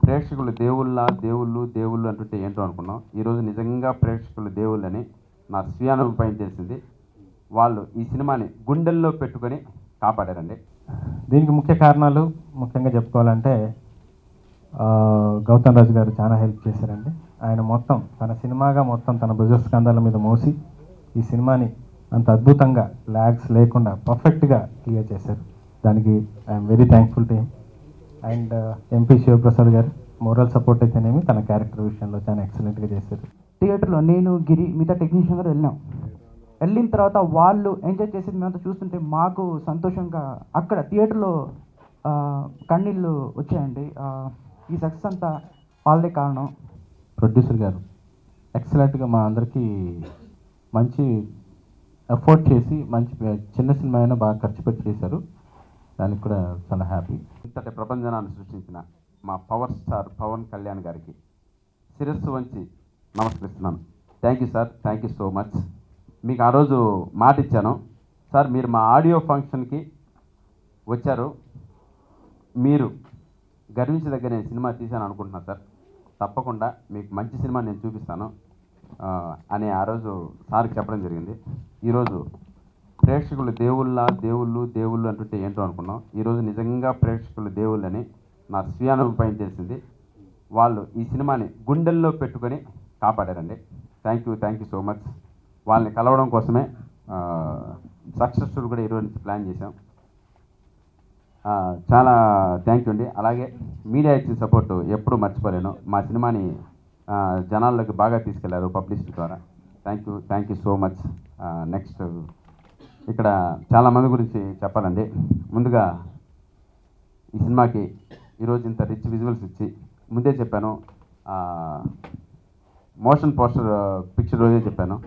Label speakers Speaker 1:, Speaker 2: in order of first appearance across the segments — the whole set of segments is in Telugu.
Speaker 1: ప్రేక్షకులు దేవుళ్ళు అంటుంటే ఏంటో అనుకున్నాం. ఈరోజు నిజంగా ప్రేక్షకులు దేవుళ్ళని నా స్వీయ అనుభవం తెలిసింది. వాళ్ళు ఈ సినిమాని గుండెల్లో పెట్టుకొని కాపాడారండి.
Speaker 2: దీనికి ముఖ్య కారణాలు ముఖ్యంగా చెప్పుకోవాలంటే గౌతమ్ రాజు గారు చాలా హెల్ప్ చేశారండి. ఆయన మొత్తం తన సినిమాగా మొత్తం తన భుజస్కంధాల మీద మోసి ఈ సినిమాని అంత అద్భుతంగా ల్యాగ్స్ లేకుండా పర్ఫెక్ట్గా క్లియర్ చేశారు. దానికి I'm very thankful to him. And MP Shivaprasad గారు మోరల్ సపోర్ట్ అయితేనేమి తన క్యారెక్టర్ విషయంలో చాలా ఎక్సలెంట్గా చేశారు.
Speaker 3: థియేటర్లో నేను గిరి మిగతా టెక్నీషియన్ గారు వెళ్ళిన తర్వాత వాళ్ళు ఎంజాయ్ చేసేది మేమంతా చూస్తుంటే మాకు సంతోషంగా అక్కడ థియేటర్లో కన్నీళ్ళు వచ్చాయండి. ఈ సక్సెస్ అంతా వాళ్ళదే కారణం.
Speaker 2: ప్రొడ్యూసర్ గారు ఎక్సలెంట్గా మా అందరికీ మంచి ఎఫర్ట్ చేసి మంచి చిన్న సినిమా అయినా బాగా ఖర్చు పెట్టి చేశారు. దానికి కూడా చాలా హ్యాపీ.
Speaker 1: ఇంతటి ప్రపంచనాన్ని సృష్టించిన మా పవర్ స్టార్ పవన్ కళ్యాణ్ గారికి శిరస్సు వంచి నమస్కరిస్తున్నాను. Thank you sir, thank you so much. మీకు ఆ రోజు మాట ఇచ్చాను సార్, మీరు మా ఆడియో ఫంక్షన్కి వచ్చారు, మీరు గర్వించదగ్గ నేను సినిమా తీశాను అనుకుంటున్నాను సార్. తప్పకుండా మీకు మంచి సినిమా నేను చూపిస్తాను అని ఆ రోజు సార్కి చెప్పడం జరిగింది. ఈరోజు ప్రేక్షకులు దేవుళ్ళు అంటుంటే ఏంటో అనుకున్నాం. ఈరోజు నిజంగా ప్రేక్షకులు దేవుళ్ళని నా స్వీయ అనుభవం తెలిసింది. వాళ్ళు ఈ సినిమాని గుండెల్లో పెట్టుకొని కాపాడారండి. Thank you so much. వాళ్ళని కలవడం కోసమే సక్సెస్ఫుల్ కూడా ఈరోజు నుంచి ప్లాన్ చేశాం. చాలా థ్యాంక్ యూ అండి. అలాగే మీడియా ఇచ్చిన సపోర్టు ఎప్పుడూ మర్చిపోలేను. మా సినిమాని జనాల్లోకి బాగా తీసుకెళ్లారు పబ్లిసిటీ ద్వారా. Thank you so much. Next ఇక్కడ చాలామంది గురించి చెప్పాలండి. ముందుగా ఈ సినిమాకి ఈరోజు ఇంత రిచ్ విజువల్స్ ఇచ్చి ముందే చెప్పాను, మోషన్ పోస్టర్ పిక్చర్ రోజే చెప్పాను,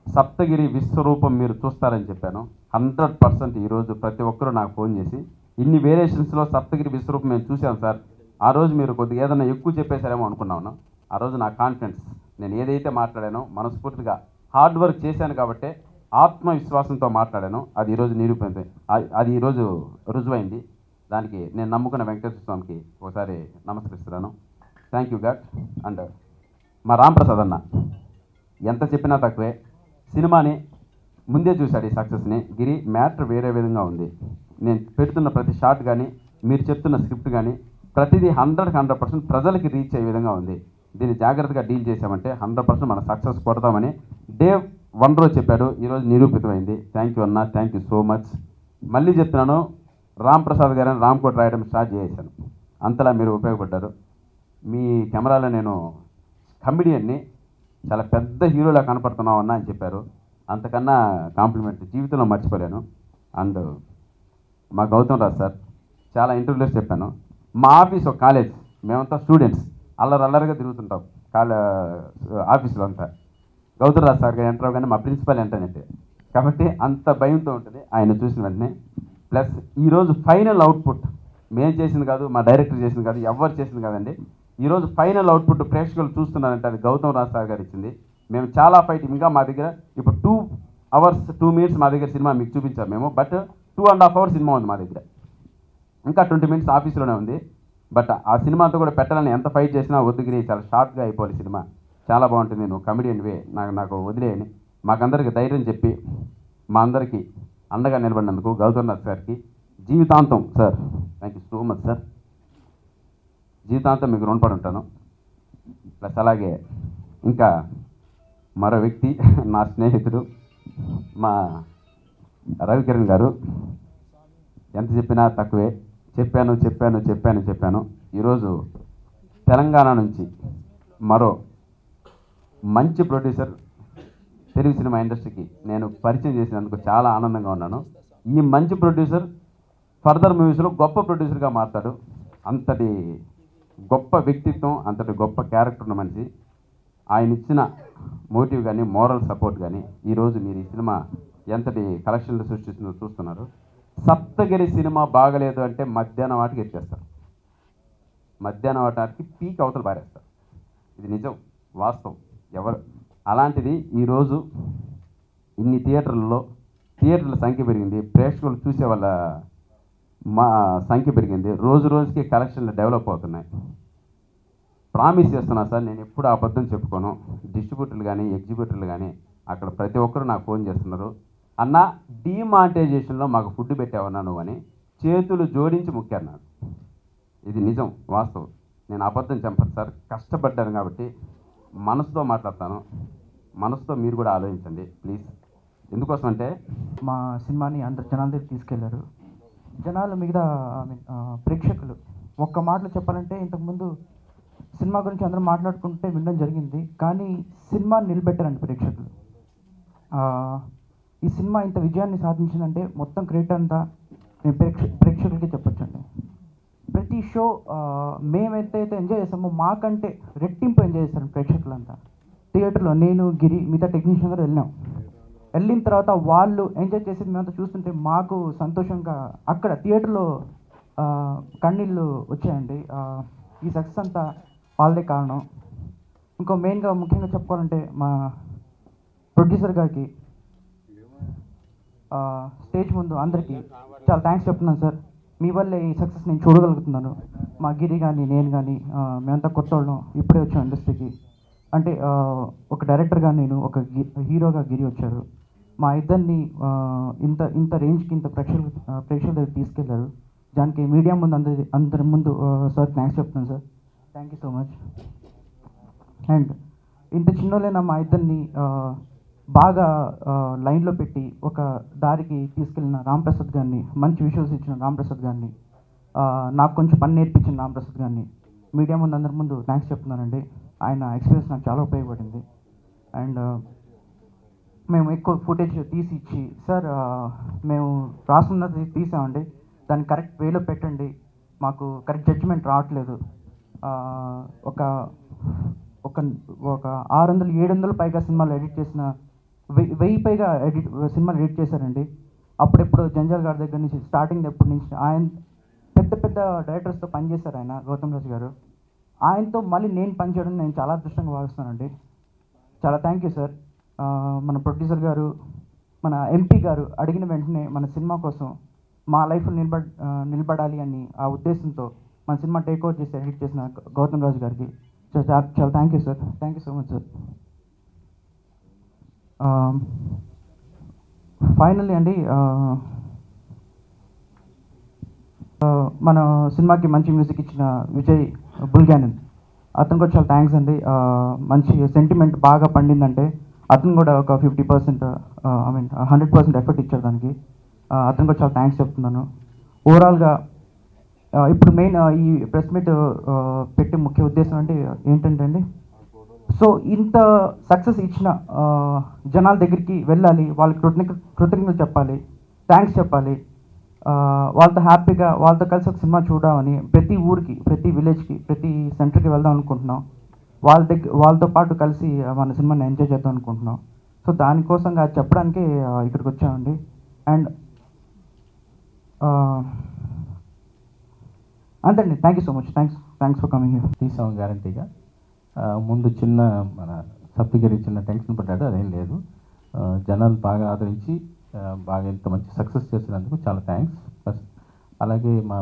Speaker 1: సప్తగిరి విశ్వరూపం మీరు చూస్తారని చెప్పాను. 100% ఈరోజు ప్రతి ఒక్కరూ నాకు ఫోన్ చేసి ఇన్ని వేరియేషన్స్లో సప్తగిరి విశ్వరూపం మేము చూసాం సార్, ఆ రోజు మీరు కొద్దిగా ఏదైనా ఎక్కువ చెప్పేశారేమో అనుకున్నాను. ఆ రోజు నా కాన్ఫిడెన్స్, నేను ఏదైతే మాట్లాడానో మనస్ఫూర్తిగా హార్డ్ వర్క్ చేశాను కాబట్టి ఆత్మవిశ్వాసంతో మాట్లాడాను. అది ఈరోజు నిరూపింది, అది ఈరోజు రుజువైంది. దానికి నేను నమ్ముకున్న వెంకటేశ్వర స్వామికి ఒకసారి నమస్కరిస్తున్నాను. Thank you God. అండ్ మా రాంప్రసాద్ అన్న ఎంత చెప్పినా తక్కువే. సినిమాని ముందే చూశాడు ఈ సక్సెస్ని. గిరి మ్యాటర్ వేరే విధంగా ఉంది. నేను పెడుతున్న ప్రతి షాట్ కానీ మీరు చెప్తున్న స్క్రిప్ట్ కానీ ప్రతిదీ 100% ప్రజలకి రీచ్ అయ్యే విధంగా ఉంది. దీన్ని జాగ్రత్తగా డీల్ చేసామంటే 100% మన సక్సెస్ కొడతామని డే 1 రోజు చెప్పాడు. ఈరోజు నిరూపితమైంది. థ్యాంక్ యూ అన్న, థ్యాంక్ యూ సో మచ్. మళ్ళీ చెప్తున్నాను, రామ్ ప్రసాద్ గారిని రామ్కోట్ రాయడం స్టార్ట్ చేశాను. అంతలా మీరు ఉపయోగపడ్డారు. మీ కెమెరాలో నేను కమెడియన్ని చాలా పెద్ద హీరోలా కనపడుతున్నావు అన్న అని చెప్పారు. అంతకన్నా కాంప్లిమెంట్ జీవితంలో మర్చిపోలేను. అండ్ మా గౌతమ్ రాజ్ సార్ చాలా ఇంటర్వ్యూస్ చెప్పాను. మా ఆఫీస్ ఒక కాలేజ్, మేమంతా స్టూడెంట్స్ అల్లరిగా తిరుగుతుంటాం ఆఫీసులో అంతా. గౌతమ్ రాజ్ సార్ గారు ఎంటర్ కానీ మా ప్రిన్సిపల్ ఎంటర్ కాబట్టి అంత భయంతో ఉంటుంది ఆయన చూసిన వెంటనే. ప్లస్ ఈరోజు ఫైనల్ అవుట్పుట్ మేము చేసింది కాదు, మా డైరెక్టర్ చేసింది కాదు, ఎవరు చేసింది కాదండి. ఈరోజు ఫైనల్ అవుట్పుట్ ప్రేక్షకులు చూస్తున్నారంటే అది గౌతమ్ రాజ్ సార్ గారు ఇచ్చింది. మేము చాలా ఫైట్, ఇంకా మా దగ్గర ఇప్పుడు 2 hours 2 minutes మా దగ్గర సినిమా మీకు చూపించాము మేము. బట్ 2.5 hours సినిమా ఉంది మా దగ్గర. ఇంకా 20 minutes ఆఫీస్లోనే ఉంది. బట్ ఆ సినిమాతో కూడా పెట్టాలని ఎంత ఫైట్ చేసినా వద్దుగిరి, చాలా షార్ట్గా అయిపోవాలి సినిమా, చాలా బాగుంటుంది, నువ్వు కమెడియన్ వే, నాకు వదిలేయని మాకందరికి ధైర్యం చెప్పి మా అందరికీ అండగా నిలబడినందుకు గౌతమ్ రాజ్ గారికి జీవితాంతం sir thank you so much sir. జీవితాంతం మీకు రుణపడి ఉంటాను. ప్లస్ అలాగే ఇంకా మరో వ్యక్తి నా స్నేహితుడు మా రవికిరణ్ గారు. ఎంత చెప్పినా తక్కువే. చెప్పాను. ఈరోజు తెలంగాణ నుంచి మరో మంచి ప్రొడ్యూసర్ తెలుగు సినిమా ఇండస్ట్రీకి నేను పరిచయం చేసినందుకు చాలా ఆనందంగా ఉన్నాను. ఈ మంచి ప్రొడ్యూసర్ ఫర్దర్ మూవీస్లో గొప్ప ప్రొడ్యూసర్గా మారుతాడు. అంతటి గొప్ప వ్యక్తిత్వం, అంతటి గొప్ప క్యారెక్టర్ ఉన్న మనిషి. ఆయన ఇచ్చిన మోటివ్ కానీ మోరల్ సపోర్ట్ కానీ ఈరోజు మీరు ఈ సినిమా ఎంతటి కలెక్షన్లు సృష్టిస్తుందో చూస్తున్నారు. సప్తగిరి సినిమా బాగలేదు అంటే మధ్యాహ్నం వాటికి ఎత్తేస్తారు, మధ్యాహ్నం వాటికి పీక్ అవతల పారేస్తారు. ఇది నిజం, వాస్తవం. ఎవరు అలాంటిది ఈరోజు ఇన్ని థియేటర్ల సంఖ్య పెరిగింది, ప్రేక్షకులు చూసే వాళ్ళ మా సంఖ్య పెరిగింది, రోజు రోజుకి కలెక్షన్లు డెవలప్ అవుతున్నాయి. ప్రామిస్ చేస్తున్నా సార్, నేను ఎప్పుడు అబద్ధం చెప్పుకోను. డిస్ట్రిబ్యూటర్లు కానీ ఎగ్జిబ్యూటర్లు కానీ అక్కడ ప్రతి ఒక్కరు నాకు ఫోన్ చేస్తున్నారు, అన్న డీమానిటైజేషన్లో మాకు ఫుడ్ పెట్టావన్నా నువ్వు అని చేతులు జోడించి ముక్కారు నాకు. ఇది నిజం, వాస్తవం. నేను అబద్ధం చెప్పను సార్, కష్టపడ్డాను కాబట్టి మనసుతో మాట్లాడతాను. మనసుతో మీరు కూడా ఆలోచించండి ప్లీజ్. ఎందుకోసం అంటే
Speaker 3: మా సినిమాని అందరు జనాల దగ్గర తీసుకెళ్లారు. జనాలు మిగతా ప్రేక్షకులు ఒక్క మాటలో చెప్పాలంటే, ఇంతకుముందు సినిమా గురించి అందరూ మాట్లాడుకుంటే వినడం జరిగింది, కానీ సినిమా నిలబెట్టారండి ప్రేక్షకులు. ఈ సినిమా ఇంత విజయాన్ని సాధించిందంటే మొత్తం క్రెడిట్ అంతా నేను ప్రేక్షకులకి చెప్పొచ్చండి. ప్రతి షో మేమైతే ఎంజాయ్ చేస్తామో మాకంటే రెట్టింపు ఎంజాయ్ చేస్తారు ప్రేక్షకులంతా. థియేటర్లో నేను, గిరి, మిగతా టెక్నీషియన్ గారు వెళ్ళిన తర్వాత వాళ్ళు ఎంజాయ్ చేసేది మేమంతా చూస్తుంటే మాకు సంతోషంగా అక్కడ థియేటర్లో కన్నీళ్ళు వచ్చాయండి. ఈ సక్సెస్ అంతా వాళ్ళదే కారణం. ఇంకో మెయిన్గా ముఖ్యంగా చెప్పుకోవాలంటే మా ప్రొడ్యూసర్ గారికి స్టేజ్ ముందు అందరికీ చాలా థ్యాంక్స్ చెప్తున్నాను సార్. మీ వల్లే ఈ సక్సెస్ నేను చూడగలుగుతున్నాను. మా గిరి కానీ నేను కానీ మేమంతా కొత్త వాళ్ళం, ఇప్పుడే వచ్చాం ఇండస్ట్రీకి. అంటే ఒక డైరెక్టర్గా నేను, ఒక హీరోగా గిరి వచ్చారు. మా ఇద్దరిని ఇంత రేంజ్కి ఇంత ప్రేక్షకుల దగ్గర తీసుకెళ్లారు. దానికి మీడియా ముందు అందరి ముందు సార్ థ్యాంక్స్ చెప్తున్నాను sir. Thank you so much. And ఇంత చిన్నోళ్ళైనా మా ఇద్దరిని బాగా లైన్లో పెట్టి ఒక దారికి తీసుకెళ్ళిన రాంప్రసాద్ గారిని, మంచి విషయాలు ఇచ్చిన రాంప్రసాద్ గారిని, నాకు కొంచెం పని నేర్పించిన రాంప్రసాద్ గారిని మీడియా ముందు అందరి ముందు థ్యాంక్స్ చెప్తున్నానండి. ఆయన ఎక్స్పీరియన్స్ నాకు చాలా ఉపయోగపడింది. అండ్ మేము ఎక్కువ ఫుటేజ్ తీసి ఇచ్చి, సార్ మేము రాసున్నది తీసామండి, దాన్ని కరెక్ట్ వేలో పెట్టండి, మాకు కరెక్ట్ జడ్జిమెంట్ రావట్లేదు. ఒక ఒక ఒక 600-700 పైగా సినిమాలు ఎడిట్ చేసిన 1000 పైగా సినిమాలు ఎడిట్ చేశారండి. అప్పుడెప్పుడు జంజాల్ గారి దగ్గర నుంచి స్టార్టింగ్ ఎప్పటి నుంచి ఆయన పెద్ద పెద్ద డైరెక్టర్స్తో పనిచేశారు. ఆయన గౌతమ్ రాజు గారు, ఆయనతో మళ్ళీ నేను పనిచేయడం నేను చాలా అదృష్టంగా భావిస్తానండి. చాలా థ్యాంక్ యూ సార్. మన ప్రొడ్యూసర్ గారు, మన ఎంపీ గారు అడిగిన వెంటనే మన సినిమా కోసం మా లైఫ్ నిలబడాలి అని ఆ ఉద్దేశంతో మన సినిమా టేక్ ఓవర్ చేసి ఎడిట్ చేసిన గౌతమ్ రాజు గారికి చాలా thank you sir. Thank you so much sir. Finally అండి, మన సినిమాకి మంచి మ్యూజిక్ ఇచ్చిన విజయ్ బుల్గానన్, అతను కూడా చాలా థ్యాంక్స్ అండి. మంచి సెంటిమెంట్ బాగా పండిందంటే అతను కూడా ఒక 50% 100% ఎఫర్ట్ ఇచ్చారు దానికి. అతను కూడా చాలా థ్యాంక్స్ చెప్తున్నాను. ఓవరాల్గా ఇప్పుడు మెయిన్ ఈ ప్రెస్ మీట్ పెట్టే ముఖ్య ఉద్దేశం అంటే ఏంటంటే అండి, సో ఇంత సక్సెస్ ఇచ్చిన జనాల దగ్గరికి వెళ్ళాలి, వాళ్ళకి కృతజ్ఞతలు చెప్పాలి, థ్యాంక్స్ చెప్పాలి, వాళ్ళతో హ్యాపీగా వాళ్ళతో కలిసి ఒక సినిమా చూడమని ప్రతి ఊరికి, ప్రతి విలేజ్కి, ప్రతి సెంటర్కి వెళ్దాం అనుకుంటున్నాం. వాళ్ళతో పాటు కలిసి మన సినిమాని ఎంజాయ్ చేద్దాం అనుకుంటున్నాం. సో దానికోసంగా చెప్పడానికి ఇక్కడికి వచ్చామండి. అండ్ అంతే, thank you so much. Thanks for coming here.
Speaker 2: తీసాం గ్యారంటీగా. ముందు చిన్న మన సప్తగిరి చిన్న టెన్షన్ పడ్డాడు, అదేం లేదు. జనాలు బాగా ఆదరించి బాగా ఇంత మంచి సక్సెస్ చేసినందుకు చాలా థ్యాంక్స్. ప్లస్ అలాగే మా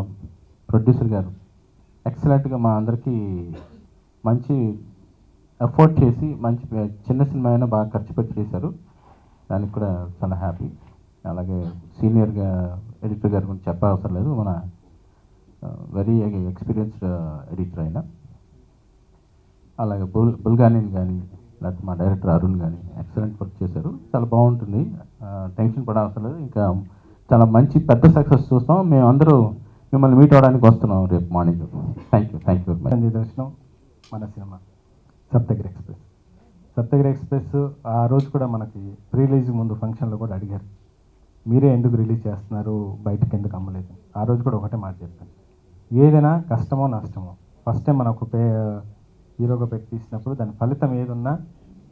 Speaker 2: ప్రొడ్యూసర్ గారు ఎక్సలెంట్గా మా అందరికీ మంచి ఎఫర్ట్ చేసి మంచి చిన్న సినిమా అయినా బాగా ఖర్చు పెట్టి చేశారు. దానికి కూడా చాలా హ్యాపీ. అలాగే సీనియర్గా ఎడిటర్ గారి గురించి చెప్పవసరం లేదు, మన వెరీ ఎక్స్పీరియన్స్డ్ ఎడిటర్ అయినా. అలాగే బుల్గానిన్ కానీ, లేకపోతే మా డైరెక్టర్ అరుణ్ కానీ ఎక్సలెంట్ వర్క్ చేశారు. చాలా బాగుంటుంది, టెన్షన్ పడవసరం లేదు. ఇంకా చాలా మంచి పెద్ద సక్సెస్ చూస్తాం. మేము అందరూ మిమ్మల్ని మీట్ అవ్వడానికి వస్తున్నాం రేపు morning. Thank you very much.
Speaker 4: దర్శనం మన cinema Saptagiri express. Saptagiri express ఆ రోజు కూడా మనకి రిలీజ్ ముందు ఫంక్షన్లో కూడా అడిగారు, మీరే ఎందుకు రిలీజ్ చేస్తున్నారు, బయటకు ఎందుకు అమ్మలేదు. ఆ రోజు కూడా ఒకటే మాట చెప్పాను, ఏదైనా కష్టమో నష్టమో ఫస్ట్ టైం మనం ఒక హీరోగా పెట్టి తీసినప్పుడు దాని ఫలితం ఏదున్నా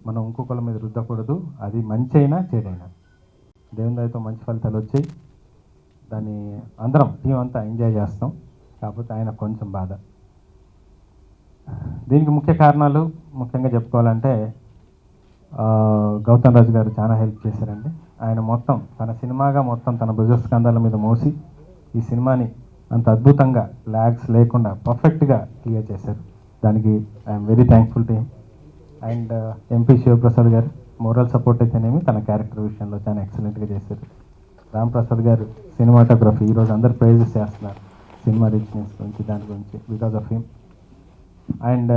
Speaker 4: మనం ఇంకొకళ్ళ మీద రుద్దకూడదు. అది మంచి అయినా చెడైనా దేవుని దయతో మంచి ఫలితాలు వచ్చాయి. దాన్ని అందరం టీం అంతా ఎంజాయ్ చేస్తాం. కాకపోతే ఆయన కొంచెం బాధ. దీనికి ముఖ్య కారణాలు ముఖ్యంగా చెప్పుకోవాలంటే గౌతమ్ రాజు గారు చాలా హెల్ప్ చేశారండి. ఆయన మొత్తం తన సినిమాగా మొత్తం తన భుజస్కంధాల మీద మోసి ఈ సినిమాని అంత అద్భుతంగా ల్యాగ్స్ లేకుండా పర్ఫెక్ట్గా క్లియర్ చేశారు. దానికి I'm very thankful to him. And MP Shivaprasad గారు మోరల్ సపోర్ట్ అయితేనేమి తన క్యారెక్టర్ విషయంలో చాలా ఎక్సలెంట్గా చేశారు. రామ్ ప్రసాద్ గారు సినిమాటోగ్రఫీ ఈరోజు అందరు ప్రైజెస్ చేస్తున్నారు సినిమా రిచ్నెస్ గురించి, దాని గురించి బికాజ్ ఆఫ్ హిమ్. అండ్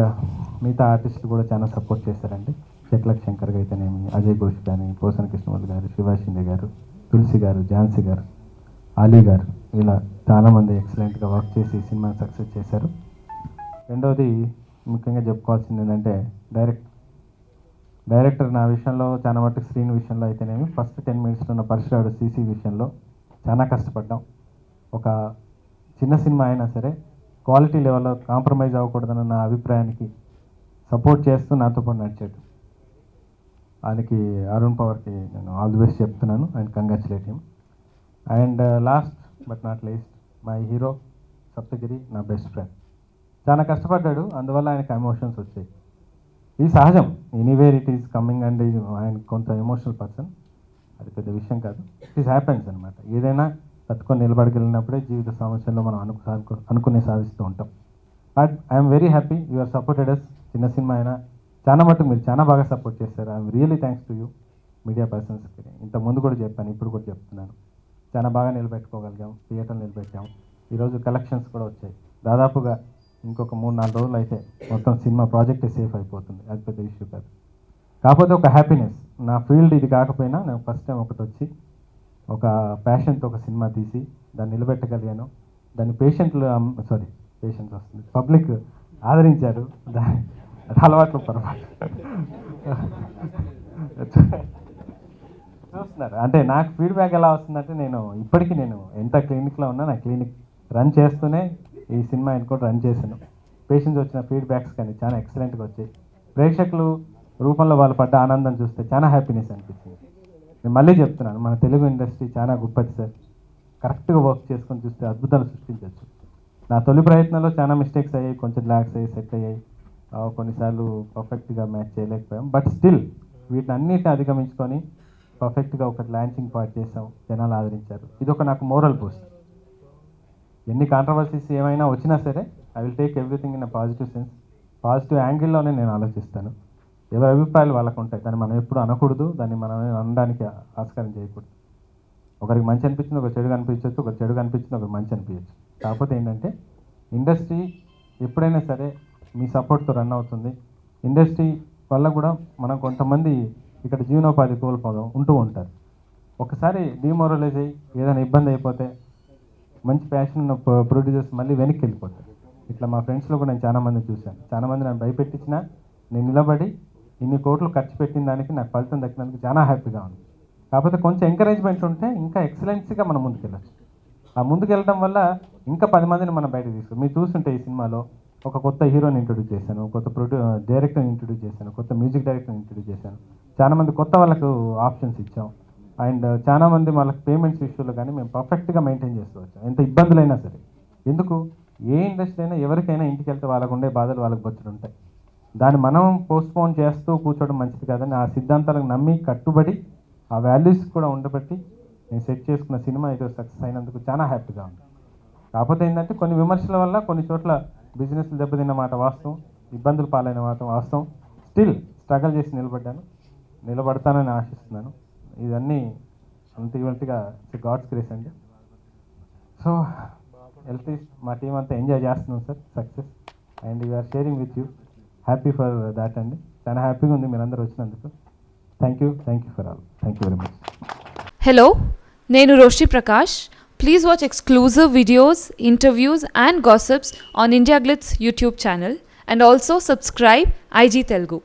Speaker 4: మిగతా ఆర్టిస్టులు కూడా చాలా సపోర్ట్ చేశారండి. చెట్లక్ శంకర్ అయితేనేమి, అజయ్ ఘోష్ కానీ, పోసన కృష్ణమూర్తి గారు, శివ షిండే గారు, తులసి గారు, ఝాన్సీ గారు, అలీ గారు, ఇలా చాలామంది ఎక్సలెంట్గా వర్క్ చేసి సినిమాని సక్సెస్ చేశారు. రెండవది ముఖ్యంగా చెప్పుకోవాల్సింది ఏంటంటే డైరెక్టర్ నా విషయంలో చాలా మటుకు స్క్రీన్ విషయంలో అయితేనేమి ఫస్ట్ 10 minutes ఉన్న పరశురాడు సీసీ విషయంలో చాలా కష్టపడ్డాం. ఒక చిన్న సినిమా అయినా సరే క్వాలిటీ లెవెల్లో కాంప్రమైజ్ అవ్వకూడదన్న నా అభిప్రాయానికి సపోర్ట్ చేస్తూ నాతో పాటు నడిచాడు. ఆయనకి అరుణ్ పవర్కి నేను ఆల్ ది బెస్ట్ చెప్తున్నాను and congratulate him. And last but not least my hero Saptagiri, నా బెస్ట్ ఫ్రెండ్. చాలా కష్టపడ్డాడు, అందువల్ల ఆయనకు ఎమోషన్స్ వచ్చాయి. ఇది సహజం, anywhere it is coming. And ఆయన కొంత ఎమోషనల్ పర్సన్, అది పెద్ద విషయం కాదు. ఇట్ ఈస్ హ్యాపెన్స్ అనమాట. ఏదైనా తట్టుకొని నిలబడగలిగినప్పుడే జీవిత సమస్యల్లో మనం అనుకునే సాధిస్తూ ఉంటాం. But I'm very happy you are supported us. చిన్న సినిమా అయినా చాలా మటుకు మీరు చాలా బాగా సపోర్ట్ చేశారు. I am really thanks to you media పర్సన్స్కి. ఇంతకుముందు కూడా చెప్పాను, ఇప్పుడు కూడా చెప్తున్నాను. చాలా బాగా నిలబెట్టుకోగలిగాం, థియేటర్లు నిలబెట్టాం. ఈరోజు కలెక్షన్స్ కూడా వచ్చాయి. దాదాపుగా ఇంకొక 3-4 రోజులు అయితే మొత్తం సినిమా ప్రాజెక్టే సేఫ్ అయిపోతుంది. అది పెద్ద ఇష్యూ కాదు. కాకపోతే ఒక హ్యాపీనెస్, నా ఫీల్డ్ ఇది కాకపోయినా నేను ఫస్ట్ టైం ఒకటి వచ్చి ఒక ప్యాషన్తో ఒక సినిమా తీసి దాన్ని నిలబెట్టగలిగాను. దాన్ని పేషెంట్స్ వస్తుంది, పబ్లిక్ ఆదరించారు. దాని అలవాట్లు పొరపాటు చూస్తున్నారు. అంటే నాకు ఫీడ్బ్యాక్ ఎలా వస్తుందంటే, నేను ఇప్పటికీ నేను ఎంత క్లినిక్లో ఉన్నా నా క్లినిక్ రన్ చేస్తూనే ఈ సినిమా కూడా రన్ చేశాను. పేషెంట్స్ వచ్చిన ఫీడ్బ్యాక్స్ కానీ చాలా ఎక్సలెంట్గా వచ్చాయి. ప్రేక్షకులు రూపంలో వాళ్ళు పడ్డ ఆనందం చూస్తే చాలా హ్యాపీనెస్ అనిపించింది. నేను మళ్ళీ చెప్తున్నాను, మన తెలుగు ఇండస్ట్రీ చాలా గొప్పది సార్. కరెక్ట్గా వర్క్ చేసుకొని చూస్తే అద్భుతాలు సృష్టించవచ్చు. నా తొలి ప్రయత్నంలో చాలా మిస్టేక్స్ అయ్యాయి, కొంచెం ల్యాక్స్ అయ్యి సెట్ అయ్యాయి, కొన్నిసార్లు పర్ఫెక్ట్గా మ్యాచ్ చేయలేకపోయాం. బట్ స్టిల్ వీటిని అన్నిటిని అధిగమించుకొని పర్ఫెక్ట్గా ఒకటి లాంచింగ్ పార్ట్ చేసాం, జనాలు ఆదరించారు. ఇది ఒక నాకు మోరల్ బూస్ట్. ఎన్ని కాంట్రవర్సీస్ ఏమైనా వచ్చినా సరే I will take everything in a positive sense. Positive యాంగిల్లోనే నేను ఆలోచిస్తాను. ఎవరి అభిప్రాయాలు వాళ్ళకు ఉంటాయి, దాన్ని మనం ఎప్పుడు అనకూడదు, దాన్ని మనం అనడానికి ఆస్కారం చేయకూడదు. ఒకరికి మంచి అనిపించింది ఒక చెడు అనిపించవచ్చు, ఒక చెడు అనిపించింది ఒక మంచి అనిపించవచ్చు. కాకపోతే ఏంటంటే ఇండస్ట్రీ ఎప్పుడైనా సరే మీ సపోర్ట్తో రన్ అవుతుంది. ఇండస్ట్రీ వల్ల కూడా మనం కొంతమంది ఇక్కడ జీవనోపాధి ఉంటూ ఉంటారు. ఒకసారి డిమోరలైజ్ అయ్యి ఏదైనా ఇబ్బంది అయిపోతే మంచి ప్యాషన్ ఉన్న ప్రొడ్యూసర్స్ మళ్ళీ వెనక్కి వెళ్ళిపోతారు. ఇట్లా మా ఫ్రెండ్స్లో కూడా నేను చాలామంది చూశాను. చాలామంది నన్ను భయపెట్టించినా నేను నిలబడి ఇన్ని కోట్లు ఖర్చు పెట్టిన దానికి నాకు ఫలితం దక్కినందుకు చాలా హ్యాపీగా ఉంది. కాకపోతే కొంచెం ఎంకరేజ్మెంట్ ఉంటే ఇంకా ఎక్సలెన్స్గా మనం ముందుకెళ్ళచ్చు. ఆ ముందుకెళ్ళడం వల్ల ఇంకా 10 మందిని మనం బయటకు తీసుకు. మీరు చూస్తుంటే ఈ సినిమాలో ఒక కొత్త హీరోని ఇంట్రొడ్యూస్ చేశాను, కొత్త డైరెక్టర్ని ఇంట్రొడ్యూస్ చేశాను, కొత్త మ్యూజిక్ డైరెక్టర్ని ఇంట్రొడ్యూస్ చేశాను. చాలామంది కొత్త వాళ్ళకు ఆప్షన్స్ ఇచ్చాం. అండ్ చాలామంది వాళ్ళకి పేమెంట్స్ విషయంలో కానీ మేము పర్ఫెక్ట్గా మెయింటైన్ చేస్తూ వచ్చాం. ఎంత ఇబ్బందులైనా సరే. ఎందుకు ఏ ఇండస్ట్రీ అయినా ఎవరికైనా ఇంటికి వెళ్తే వాళ్ళకు ఉండే బాధలు వాళ్ళకి బొచ్చులు ఉంటాయి. దాన్ని మనం పోస్ట్పోన్ చేస్తూ కూర్చోవడం మంచిది కాదని ఆ సిద్ధాంతాలకు నమ్మి కట్టుబడి ఆ వాల్యూస్ కూడా ఉండబట్టి నేను సెట్ చేసుకున్న సినిమా ఈరోజు సక్సెస్ అయినందుకు చాలా హ్యాపీగా ఉంది. కాకపోతే ఏంటంటే కొన్ని విమర్శల వల్ల కొన్ని చోట్ల బిజినెస్లు దెబ్బతిన్న మాట వాస్తవం, ఇబ్బందులు పాలైన మాట వాస్తవం. స్టిల్ స్ట్రగల్ చేసి నిలబడతానని ఆశిస్తున్నాను. ఇవన్నీ అల్టిమేట్గా గాడ్స్ గ్రేస్ అండి. సో హెల్త్ మా టీం అంతా ఎంజాయ్ చేస్తున్నాం sir success. And we're sharing with you, happy for that అండి. చాలా హ్యాపీగా ఉంది మీరు అందరూ వచ్చినందుకు. Thank you for all. Thank you very much.
Speaker 5: Hello, Nenu Roshni Prakash. Please watch exclusive videos, interviews and gossips on India Glitz YouTube channel and also subscribe IG Telugu.